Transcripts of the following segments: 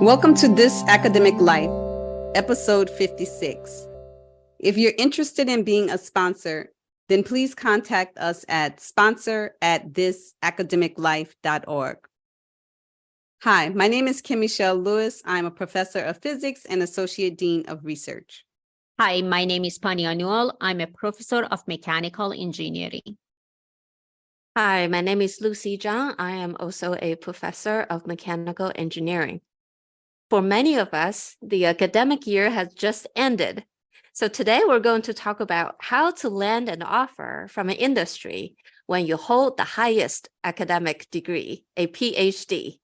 Welcome to This Academic Life, Episode 56. If you're interested in being a sponsor, then please contact us at sponsor@thisacademiclife.org. Hi, my name is Kim Michelle Lewis. I'm a professor of physics and associate dean of research. Hi, my name is Pani Anual. I'm a professor of mechanical engineering. Hi, my name is Lucy Zhang. I am also a professor of mechanical engineering. For many of us, the academic year has just ended. So today we're going to talk about how to land an offer from an industry when you hold the highest academic degree, a PhD.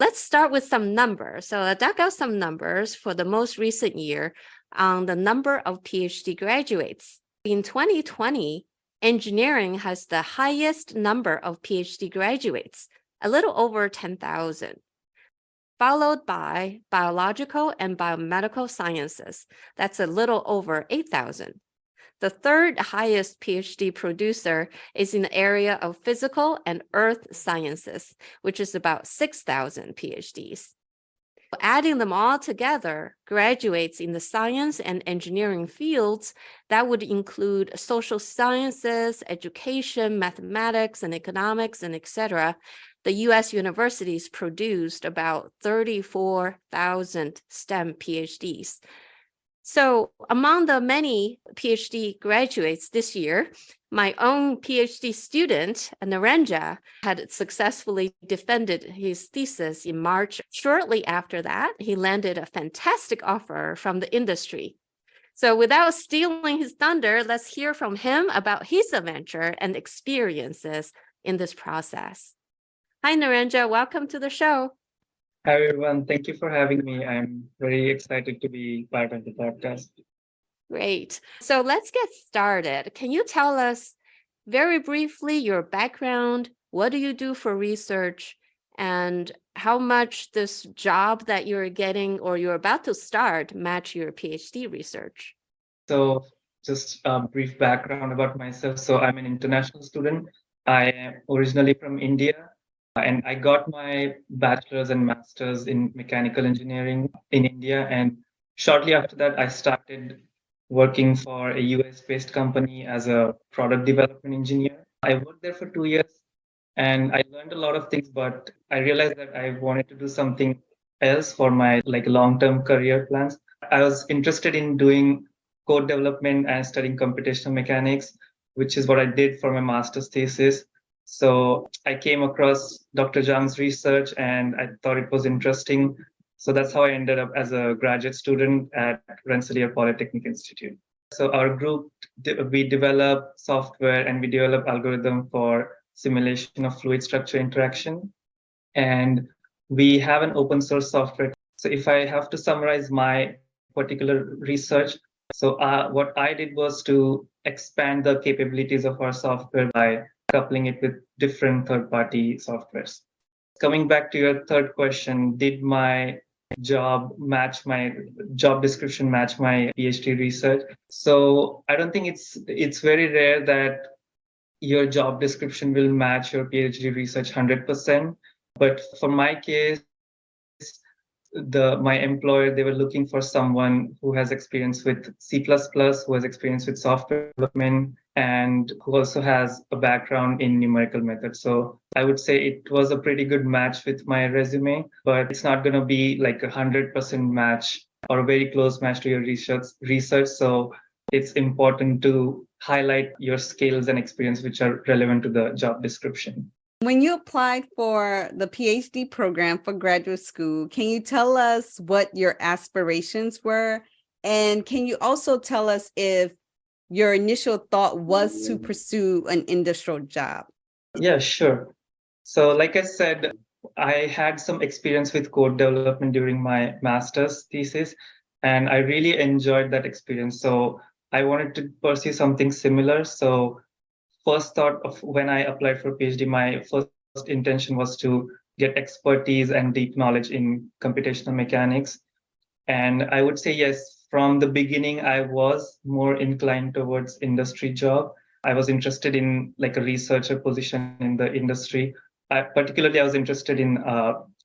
Let's start with some numbers. So I dug out some numbers for the most recent year on the number of PhD graduates. In 2020, engineering has the highest number of PhD graduates, a little over 10,000, followed by biological and biomedical sciences. That's a little over 8,000. The third highest PhD producer is in the area of physical and earth sciences, which is about 6,000 PhDs. Adding them all together, graduates in the science and engineering fields, that would include social sciences, education, mathematics, and economics, and etc. The U.S. universities produced about 34,000 STEM PhDs. So among the many PhD graduates this year, my own PhD student, Narendra, had successfully defended his thesis in March. Shortly after that, he landed a fantastic offer from the industry. So without stealing his thunder, let's hear from him about his adventure and experiences in this process. Hi, Narendra. Welcome to the show. Hi, everyone. Thank you for having me. I'm very excited to be part of the podcast. Great. So let's get started. Can you tell us very briefly your background? What do you do for research? And how much this job that you're getting or you're about to start match your PhD research? So just a brief background about myself. So I'm an international student. I am originally from India, and I got my bachelor's and master's in mechanical engineering in India. And shortly after that, I started working for a US-based company as a product development engineer. I worked there for 2 years and I learned a lot of things, but I realized that I wanted to do something else for my long-term career plans. I was interested in doing code development and studying computational mechanics, which is what I did for my master's thesis. So I came across Dr. Zhang's research and I thought it was interesting. So that's how I ended up as a graduate student at Rensselaer Polytechnic Institute. So our group, we develop software and we develop algorithm for simulation of fluid structure interaction. And we have an open source software. So if I have to summarize my particular research, so what I did was to expand the capabilities of our software by coupling it with different third-party softwares. Coming back to your third question, did my job description match my PhD research? So I don't think it's very rare that your job description will match your PhD research 100%. But for my case, my employer, they were looking for someone who has experience with C++, who has experience with software development, and who also has a background in numerical methods. So I would say it was a pretty good match with my resume, but it's not going to be like 100% match or a very close match to your research. So it's important to highlight your skills and experience which are relevant to the job description. When you applied for the PhD program for graduate school, can you tell us what your aspirations were? And can you also tell us if your initial thought was to pursue an industrial job? Yeah, sure. So like I said, I had some experience with code development during my master's thesis, and I really enjoyed that experience. So I wanted to pursue something similar. So first thought of when I applied for PhD, my first intention was to get expertise and deep knowledge in computational mechanics. And I would say yes, from the beginning, I was more inclined towards industry job. I was interested in like a researcher position in the industry. Particularly, I was interested in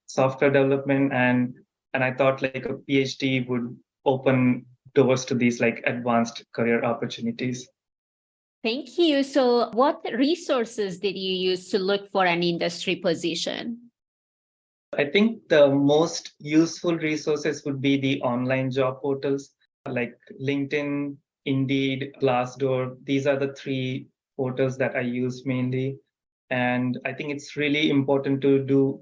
software development and And I thought like a PhD would open doors to these like advanced career opportunities. Thank you. So what resources did you use to look for an industry position? I think the most useful resources would be the online job portals like LinkedIn, Indeed, Glassdoor. These are the three portals that I use mainly. And I think it's really important to do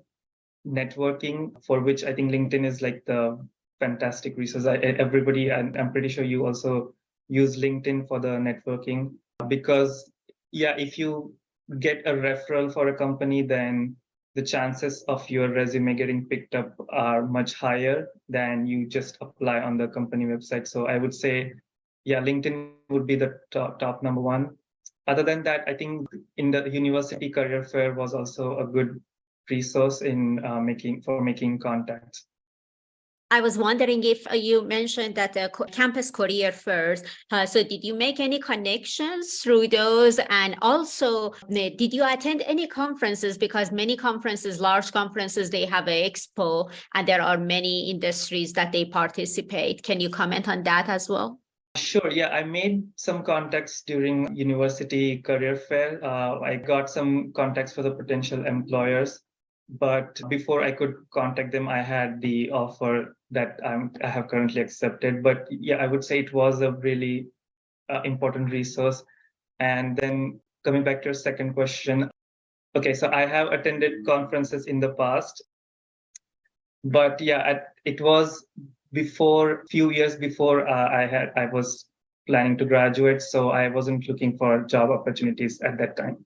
networking, for which I think LinkedIn is like the fantastic resource. Everybody, and I'm pretty sure you also use LinkedIn for the networking because, yeah, if you get a referral for a company, then the chances of your resume getting picked up are much higher than you just apply on the company website. So I would say, yeah, LinkedIn would be the top number one. Other than that, I think in the university career fair was also a good resource in making contacts. I was wondering if you mentioned that the campus career fairs. So did you make any connections through those? And also, did you attend any conferences? Because many conferences, large conferences, they have an expo and there are many industries that they participate. Can you comment on that as well? Sure. Yeah, I made some contacts during university career fair. I got some contacts for the potential employers, but before I could contact them, I had the offer that I have currently accepted. But yeah, I would say it was a really important resource. And then coming back to your second question, okay, so I have attended conferences in the past, but yeah, it was before few years before I was planning to graduate, so I wasn't looking for job opportunities at that time.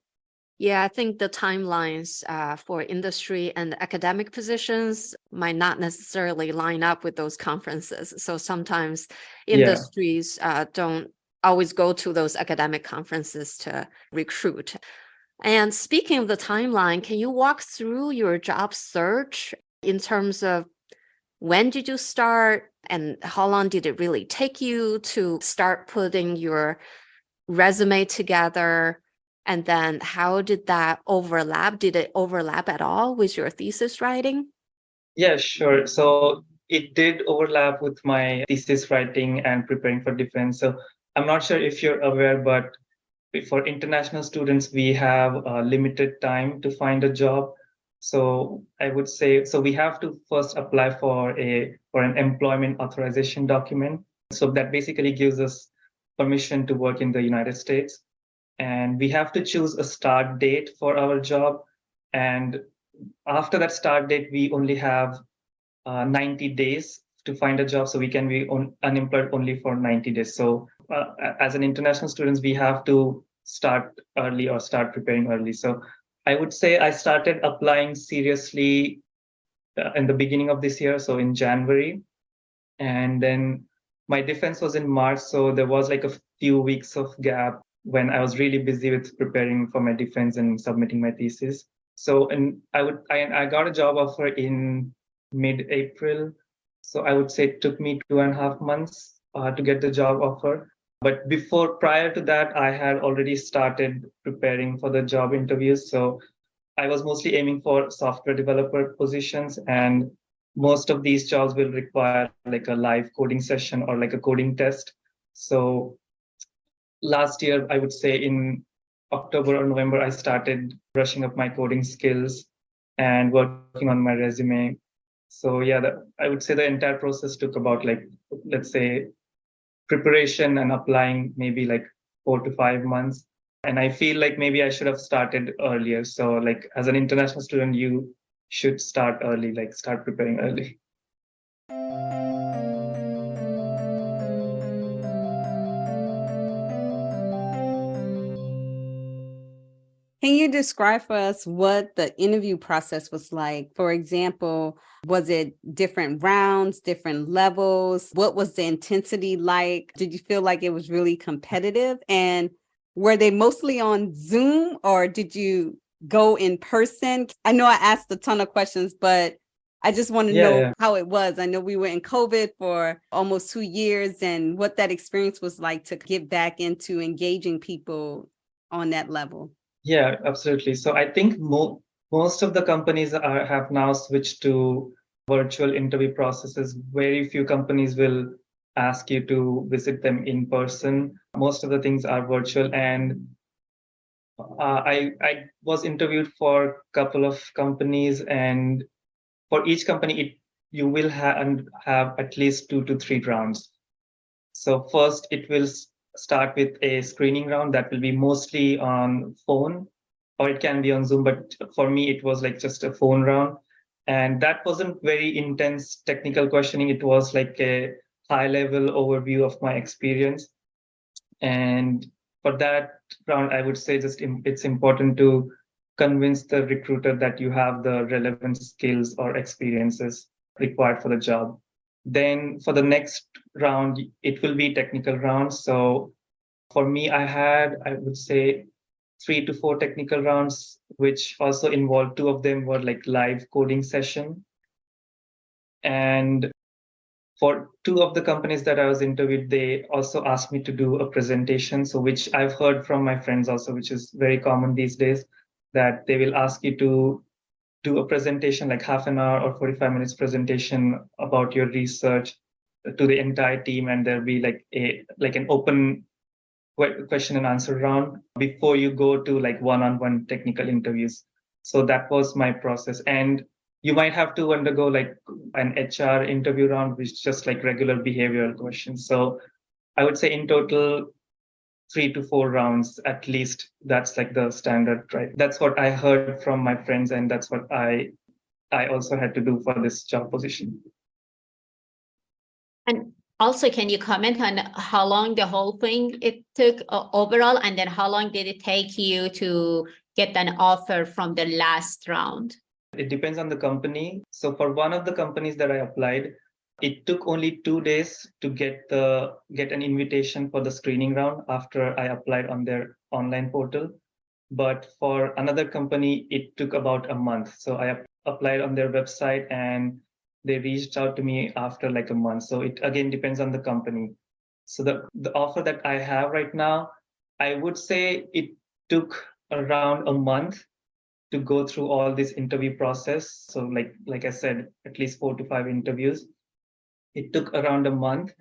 Yeah, I think the timelines for industry and academic positions might not necessarily line up with those conferences. So sometimes Yeah. industries don't always go to those academic conferences to recruit. And speaking of the timeline, can you walk through your job search in terms of when did you start and how long did it really take you to start putting your resume together? And then how did that overlap? Did it overlap at all with your thesis writing? Yeah, sure. So it did overlap with my thesis writing and preparing for defense. So I'm not sure if you're aware, but for international students, we have a limited time to find a job. So I would say, so we have to first apply for an employment authorization document. So that basically gives us permission to work in the United States. And we have to choose a start date for our job. And after that start date, we only have 90 days to find a job. So we can be unemployed only for 90 days. So as an international students, we have to start early or start preparing early. So I would say I started applying seriously in the beginning of this year, so in January. And then my defense was in March. So there was like a few weeks of gap when I was really busy with preparing for my defense and submitting my thesis. So, and I got a job offer in mid-April. So I would say it took me 2.5 months to get the job offer. But prior to that, I had already started preparing for the job interviews. So I was mostly aiming for software developer positions, and most of these jobs will require like a live coding session or like a coding test. So last year, I would say in October or November, I started brushing up my coding skills and working on my resume. So yeah, I would say the entire process took about like, let's say, preparation and applying maybe like 4 to 5 months. And I feel like maybe I should have started earlier. So like as an international student, you should start early, like start preparing early. Can you describe for us what the interview process was like? For example, was it different rounds, different levels? What was the intensity like? Did you feel like it was really competitive? And were they mostly on Zoom or did you go in person? I know I asked a ton of questions, but I just want to know how it was. I know we were in COVID for almost 2 years and what that experience was like to get back into engaging people on that level. Yeah, absolutely. So I think most of the companies have now switched to virtual interview processes. Very few companies will ask you to visit them in person. Most of the things are virtual, and I was interviewed for a couple of companies, and for each company, you will have at least 2 to 3 rounds. So first, it will start with a screening round that will be mostly on phone, or it can be on Zoom. But for me, it was like just a phone round, and that wasn't very intense technical questioning. It was like a high-level overview of my experience. And for that round, I would say it's important to convince the recruiter that you have the relevant skills or experiences required for the job. Then for the next round, it will be technical rounds. So for me, I would say 3 to 4 technical rounds, which also involved 2 of them were like live coding session. And for 2 of the companies that I was interviewed, they also asked me to do a presentation. So, which I've heard from my friends also, which is very common these days, that they will ask you to do a presentation, like half an hour or 45 minutes presentation about your research to the entire team, and there'll be like an open question and answer round before you go to like one-on-one technical interviews. So that was my process. And you might have to undergo like an HR interview round, which is just like regular behavioral questions. So I would say in total, 3 to 4 rounds at least. That's like the standard, right? That's what I heard from my friends, and that's what I also had to do for this job position. And also, can you comment on how long the whole thing it took overall, and then how long did it take you to get an offer from the last round? It depends on the company. So for one of the companies that I applied, it took only 2 days to get an invitation for the screening round after I applied on their online portal. But for another company, it took about a month. So I applied on their website, and they reached out to me after like a month. So it again depends on the company. So the offer that I have right now, I would say it took around a month to go through all this interview process. So like I said, at least 4 to 5 interviews. It took around a month.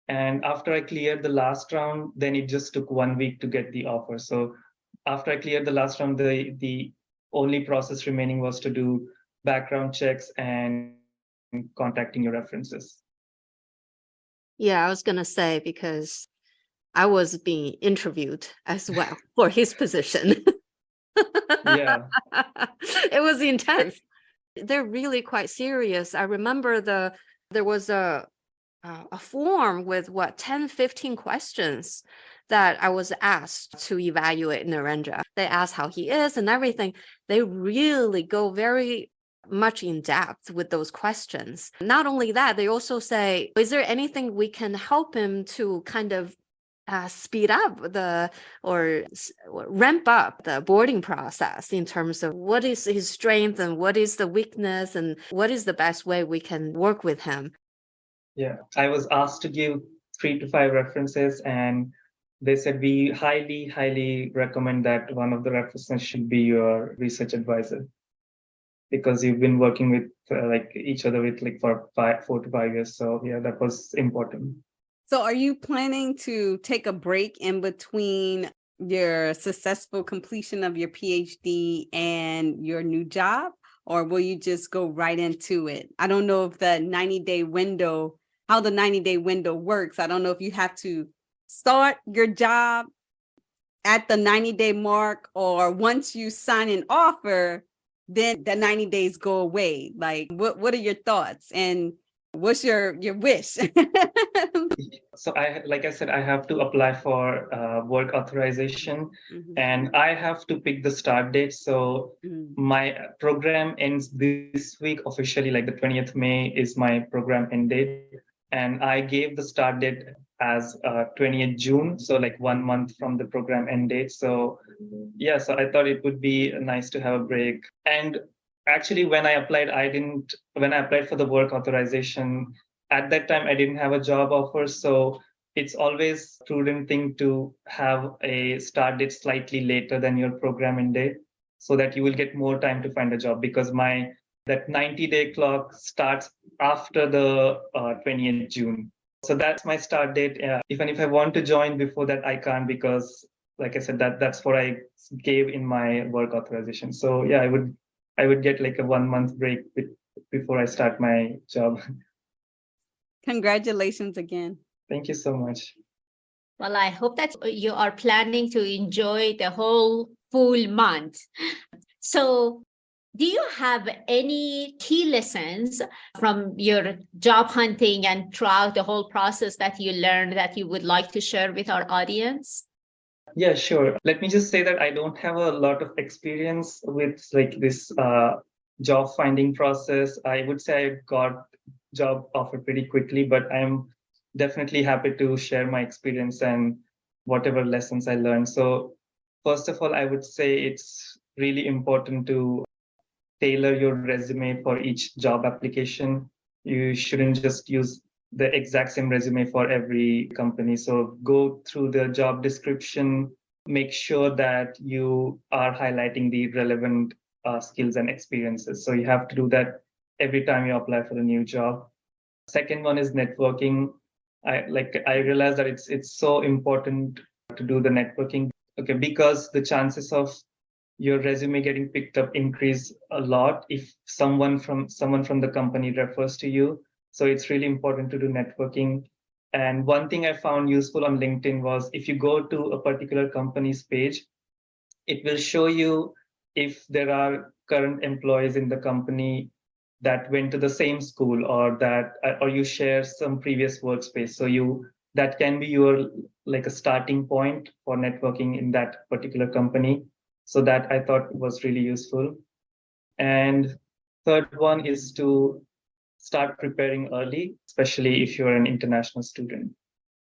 And after I cleared the last round, then it just took 1 week to get the offer. So after I cleared the last round, the only process remaining was to do background checks and contacting your references. Yeah, I was gonna say, because I was being interviewed as well for his position. Yeah. It was intense. They're really quite serious. I remember there was a form with 10, 15 questions that I was asked to evaluate Narendra. They asked how he is and everything. They really go very much in depth with those questions. Not only that, they also say, is there anything we can help him to kind of speed up or ramp up the boarding process in terms of what is his strength and what is the weakness and what is the best way we can work with him. Yeah, I was asked to give 3 to 5 references, and they said we highly, highly recommend that one of the references should be your research advisor, because you've been working with like each other with like for 4 to 5 years. So yeah, that was important. So are you planning to take a break in between your successful completion of your PhD and your new job, or will you just go right into it? I don't know if the 90-day window, how the 90-day window works. I don't know if you have to start your job at the 90-day mark, or once you sign an offer, then the 90 days go away. Like, what are your thoughts, and what's your wish? So like I said, I have to apply for work authorization, Mhm. and I have to pick the start date. So Mhm. my program ends this week officially, like the 20th May is my program end date. And I gave the start date as 20th June. So like 1 month from the program end date. So yeah, so I thought it would be nice to have a break. And actually, when I applied for the work authorization, at that time, I didn't have a job offer. So it's always prudent thing to have a start date slightly later than your program end date, so that you will get more time to find a job, because my that 90-day clock starts after the 20th June. So that's my start date. Even if I want to join before that, I can't because, like I said, that's what I gave in my work authorization. So yeah, I would get like a 1 month break before I start my job. Congratulations again. Thank you so much. Well, I hope that you are planning to enjoy the whole full month. So, do you have any key lessons from your job hunting and throughout the whole process that you learned that you would like to share with our audience? Yeah, sure. Let me just say that I don't have a lot of experience with like this job finding process. I would say I got job offer pretty quickly, but I'm definitely happy to share my experience and whatever lessons I learned. So first of all, I would say it's really important to tailor your resume for each job application. You shouldn't just use the exact same resume for every company. So go through the job description, make sure that you are highlighting the relevant skills and experiences. So you have to do that every time you apply for a new job. Second one is networking. I realize that it's so important to do the networking. Okay, because the chances of your resume getting picked up increase a lot if someone from the company refers to you. So it's really important to do networking. And one thing I found useful on LinkedIn was if you go to a particular company's page, it will show you if there are current employees in the company that went to the same school or you share some previous workspace. So that can be your like a starting point for networking in that particular company. So that I thought was really useful. And third one is to start preparing early, especially if you're an international student.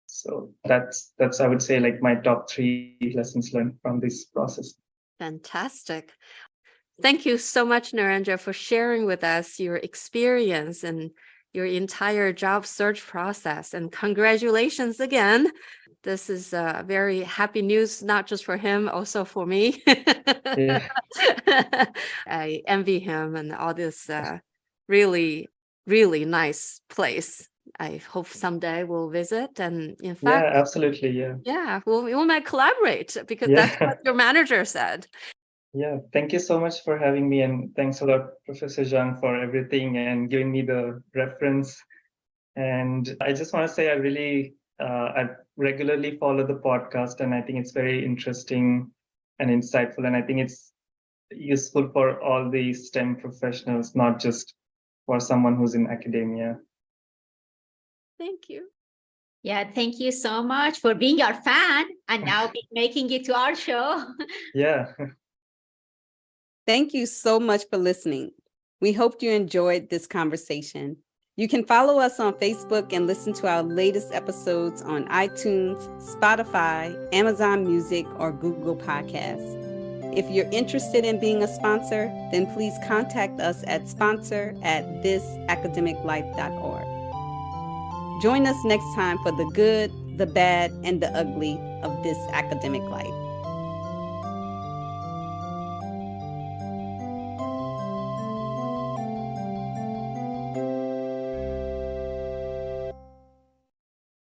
So that's I would say like my top 3 lessons learned from this process. Fantastic. Thank you so much, Narendra, for sharing with us your experience and your entire job search process. And congratulations again. This is very happy news, not just for him, also for me. Yeah. I envy him and all this really, really nice place. I hope someday we'll visit. And in fact, Yeah, absolutely. yeah, we might collaborate because that's Yeah. what your manager said. Yeah, thank you so much for having me, and thanks a lot, Professor Zhang, for everything and giving me the reference. And I just want to say I regularly follow the podcast, and I think it's very interesting and insightful, and I think it's useful for all the STEM professionals, not just for someone who's in academia. Thank you. Yeah, thank you so much for being our fan and now making it to our show. Yeah. Thank you so much for listening. We hope you enjoyed this conversation. You can follow us on Facebook and listen to our latest episodes on iTunes, Spotify, Amazon Music, or Google Podcasts. If you're interested in being a sponsor, then please contact us at sponsor@thisacademiclife.org. Join us next time for the good, the bad, and the ugly of this academic life.